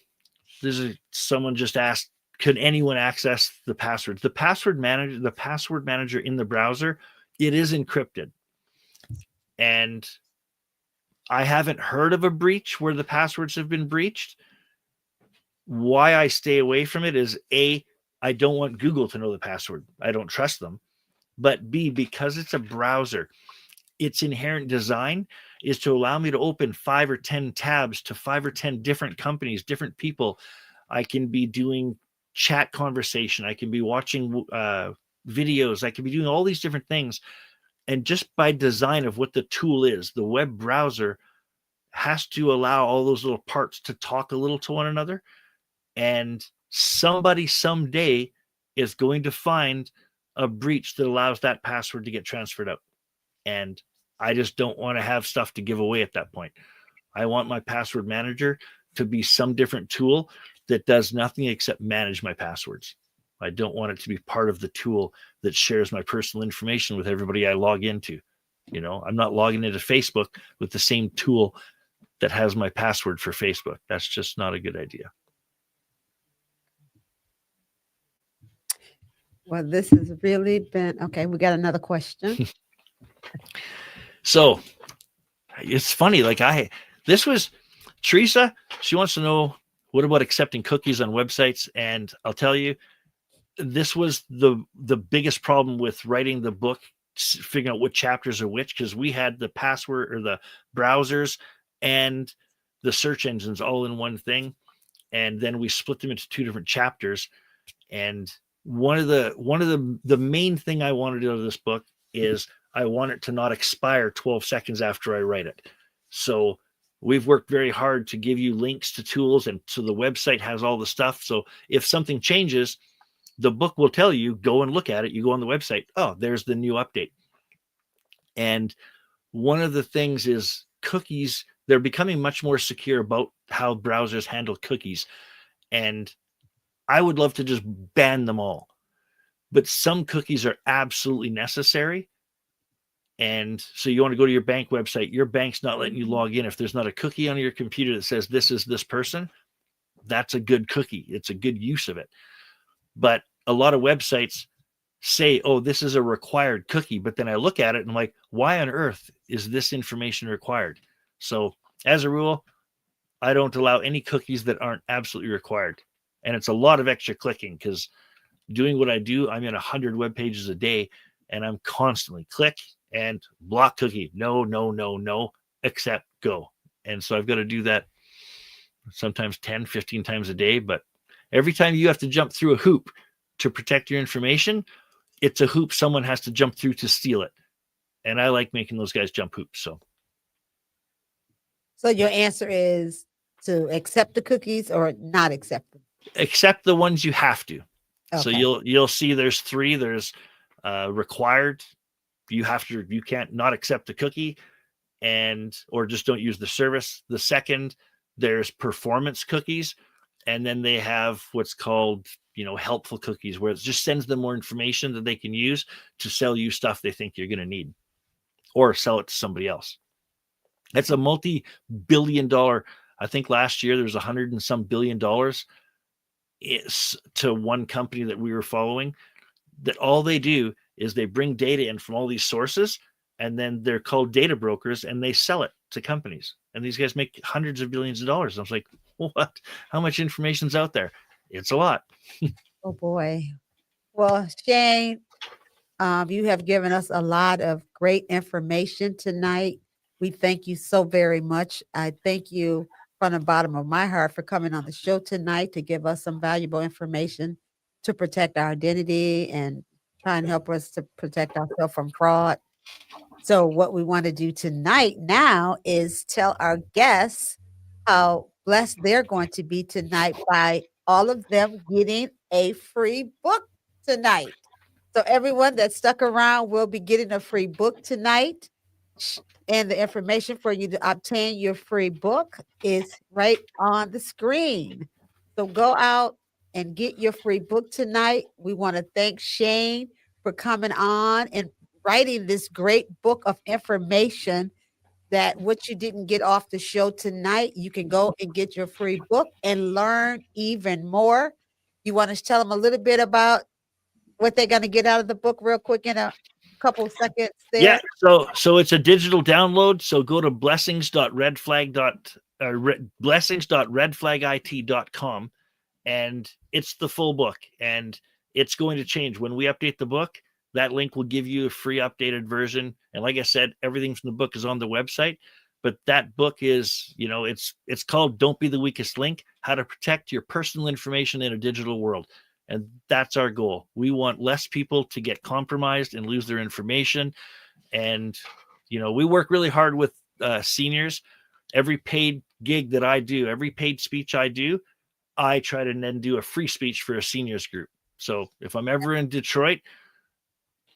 someone just asked, could anyone access the passwords? The password manager in the browser, it is encrypted. And I haven't heard of a breach where the passwords have been breached. Why I stay away from it is A, I don't want Google to know the password. I don't trust them. But B, because it's a browser, its inherent design is to allow me to open 5 or 10 tabs to 5 or 10 different companies, different people. I can be doing chat conversation. I can be watching videos. I can be doing all these different things. And just by design of what the tool is, the web browser has to allow all those little parts to talk a little to one another. And somebody someday is going to find a breach that allows that password to get transferred out. And I just don't want to have stuff to give away at that point. I want my password manager to be some different tool that does nothing except manage my passwords. I don't want it to be part of the tool that shares my personal information with everybody I log into. I'm not logging into Facebook with the same tool that has my password for Facebook. That's just not a good idea. Well, this has really been okay. We got another question. So it's funny. This was Teresa. She wants to know, what about accepting cookies on websites? And I'll tell you, this was the biggest problem with writing the book, figuring out what chapters are which, because we had the password or the browsers and the search engines all in one thing. And then we split them into 2 different chapters. And one of the main thing I wanted out of this book is I want it to not expire 12 seconds after I write it. So we've worked very hard to give you links to tools, and so the website has all the stuff. So if something changes, the book will tell you, go and look at it. You go on the website. Oh, there's the new update. And one of the things is cookies. They're becoming much more secure about how browsers handle cookies. And I would love to just ban them all. But some cookies are absolutely necessary. And so you want to go to your bank website. Your bank's not letting you log in. If there's not a cookie on your computer that says this is this person, that's a good cookie. It's a good use of it. But a lot of websites say, oh, this is a required cookie. But then I look at it and I'm like, why on earth is this information required? So as a rule, I don't allow any cookies that aren't absolutely required. And it's a lot of extra clicking, because doing what I do, I'm in 100 web pages a day, and I'm constantly click and block cookie. No, accept, go. And so I've got to do that sometimes 10, 15 times a day. But every time you have to jump through a hoop to protect your information, it's a hoop someone has to jump through to steal it. And I like making those guys jump hoops. So your answer is to accept the cookies or not accept them? Accept the ones you have to. Okay. So you'll see there's 3. There's required. You can't not accept the cookie, or just don't use the service. The second, there's performance cookies. And then they have what's called, helpful cookies, where it just sends them more information that they can use to sell you stuff they think you're going to need, or sell it to somebody else. It's a multi-billion-dollar. I think last year there was $100 and some billion to one company that we were following. That all they do is they bring data in from all these sources, and then they're called data brokers, and they sell it to companies. And these guys make hundreds of billions of dollars. I was like, what? How much information's out there? It's a lot. Oh boy. Well, Shayne, you have given us a lot of great information tonight. We thank you so very much. I thank you from the bottom of my heart for coming on the show tonight to give us some valuable information to protect our identity and try and help us to protect ourselves from fraud. So what we want to do tonight now is tell our guests how blessed they're going to be tonight by all of them getting a free book tonight. So everyone that stuck around will be getting a free book tonight. And the information for you to obtain your free book is right on the screen. So go out and get your free book tonight. We want to thank Shayne for coming on and writing this great book of information that what you didn't get off the show tonight, you can go and get your free book and learn even more. You want to tell them a little bit about what they're going to get out of the book real quick in a couple seconds there? Yeah, so it's a digital download. So go to blessings.redflagit.com, and it's the full book, and it's going to change when we update the book. That link will give you a free updated version. And like I said, everything from the book is on the website. But that book is, it's called Don't Be the Weakest Link, How to Protect Your Personal Information in a Digital World. And that's our goal. We want less people to get compromised and lose their information. And, we work really hard with seniors. Every paid gig that I do, every paid speech I do, I try to then do a free speech for a seniors group. So if I'm ever in Detroit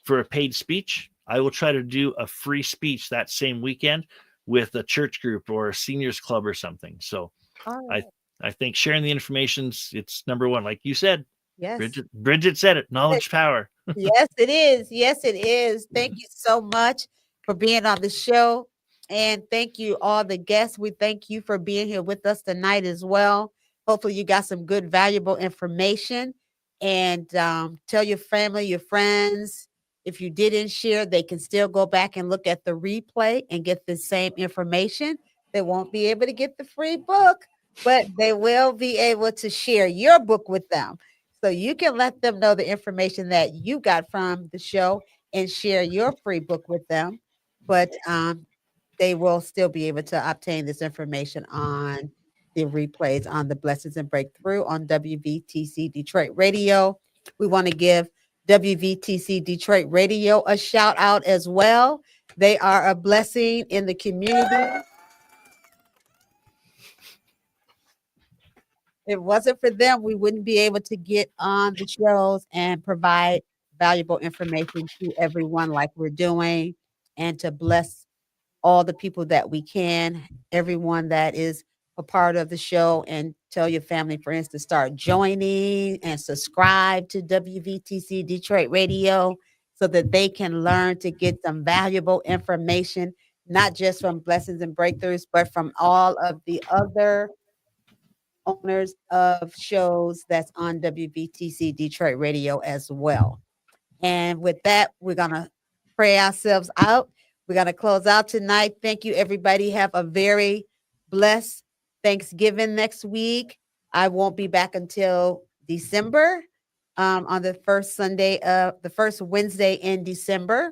for a paid speech, I will try to do a free speech that same weekend with a church group or a seniors club or something. So I think sharing the information's it's number one. Like you said, Yes. Bridget said it, knowledge power. Yes, it is. Yes, it is. Thank you so much for being on the show. And thank you, all the guests. We thank you for being here with us tonight as well. Hopefully you got some good, valuable information. And tell your family, your friends, if you didn't share, they can still go back and look at the replay and get the same information. They won't be able to get the free book, but they will be able to share your book with them. So you can let them know the information that you got from the show and share your free book with them. But they will still be able to obtain this information on the replays on the Blessings and Breakthrough on WVTC Detroit Radio. We want to give WVTC Detroit Radio a shout out as well. They are a blessing in the community. If it wasn't for them, we wouldn't be able to get on the shows and provide valuable information to everyone like we're doing, and to bless all the people that we can, everyone that is a part of the show, and tell your family, friends to start joining and subscribe to WVTC Detroit Radio so that they can learn to get some valuable information, not just from Blessings and Breakthroughs, but from all of the other owners of shows that's on WVTC Detroit Radio as well. And with that, we're going to pray ourselves out. We're going to close out tonight. Thank you, everybody. Have a very blessed Thanksgiving next week. I won't be back until December, on the first Wednesday in December.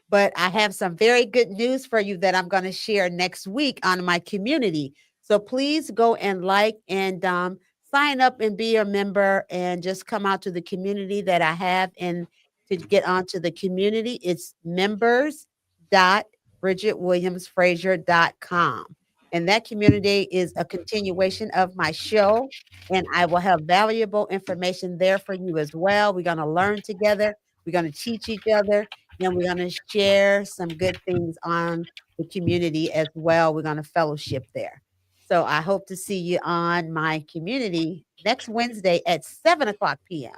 But I have some very good news for you that I'm going to share next week on my community. So please go and like and sign up and be a member and just come out to the community that I have. And to get onto the community, it's members.bridgetwilliamsfrazier.com. And that community is a continuation of my show. And I will have valuable information there for you as well. We're going to learn together. We're going to teach each other. And we're going to share some good things on the community as well. We're going to fellowship there. So I hope to see you on my community next Wednesday at 7:00 p.m.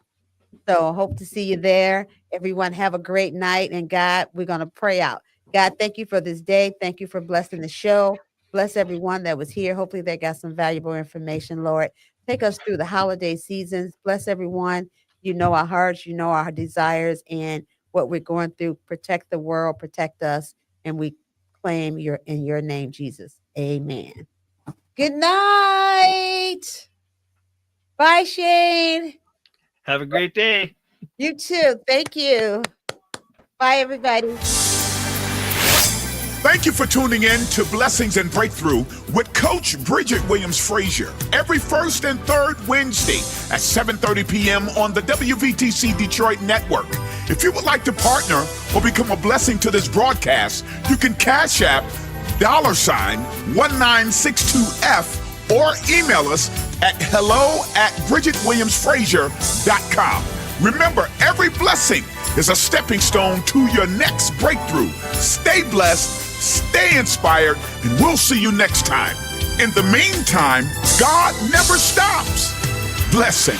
So I hope to see you there. Everyone have a great night. And God, we're going to pray out. God, thank you for this day. Thank you for blessing the show. Bless everyone that was here. Hopefully, they got some valuable information, Lord. Take us through the holiday seasons. Bless everyone. You know our hearts, you know our desires, and what we're going through. Protect the world, protect us, and we claim in your name, Jesus. Amen. Good night. Bye, Shayne. Have a great day. You too. Thank you. Bye, everybody. Thank you for tuning in to Blessings and Breakthrough with Coach Bridget Williams-Frazier every first and third Wednesday at 7:30 p.m. on the WVTC Detroit Network. If you would like to partner or become a blessing to this broadcast, you can Cash App $1962F or email us at hello@BridgetWilliamsFrazier.com. Remember, every blessing is a stepping stone to your next breakthrough. Stay blessed, stay inspired, and we'll see you next time. In the meantime, God never stops blessing.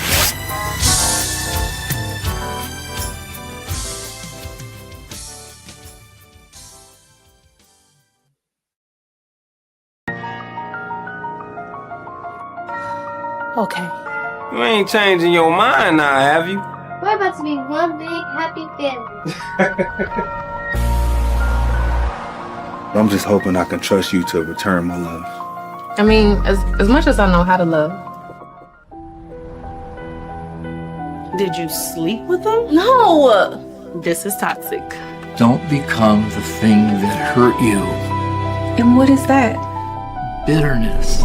Okay. You ain't changing your mind now, have you? We're about to be one big happy family. I'm just hoping I can trust you to return my love. I mean, as much as I know how to love. Did you sleep with him? No! This is toxic. Don't become the thing that hurt you. And what is that? Bitterness.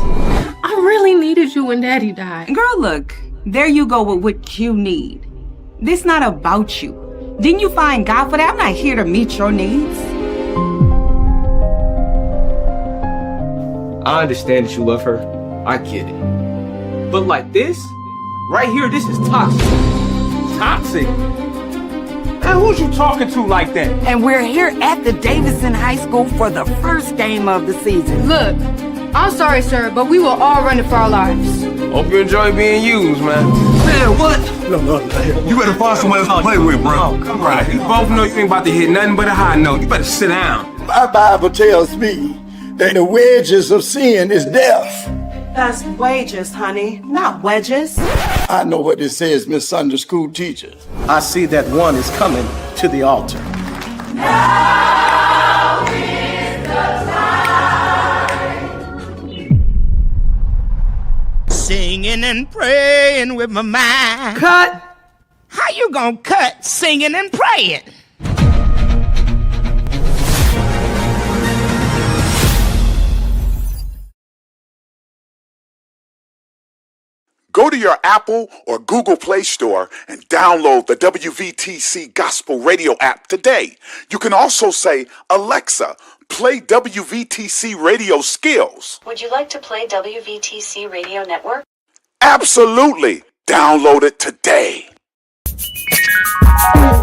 I really needed you when Daddy died. Girl, look, there you go with what you need. This not about you. Didn't you find God for that? I'm not here to meet your needs. I understand that you love her. I get it. But like this, right here, this is toxic. Toxic? Man, who's you talking to like that? And we're here at the Davidson High School for the first game of the season. Look, I'm sorry, sir, but we were all running for our lives. Hope you enjoy being used, man. Man, what? No. You better find someone else to play with, bro. Oh, come on. You both know you ain't about to hit nothing but a high note. You better sit down. My Bible tells me that the wages of sin is death. That's wages, honey, not wedges. I know what it says, Miss Sunday School teacher. I see that one is coming to the altar. Now is the time. Singing and praying with my mind. Cut. How you gonna cut singing and praying? Go to your Apple or Google Play Store and download the WVTC Gospel Radio app today. You can also say, Alexa, play WVTC Radio Skills. Would you like to play WVTC Radio Network? Absolutely. Download it today.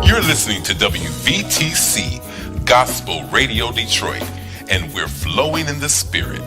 You're listening to WVTC Gospel Radio Detroit, and we're flowing in the Spirit.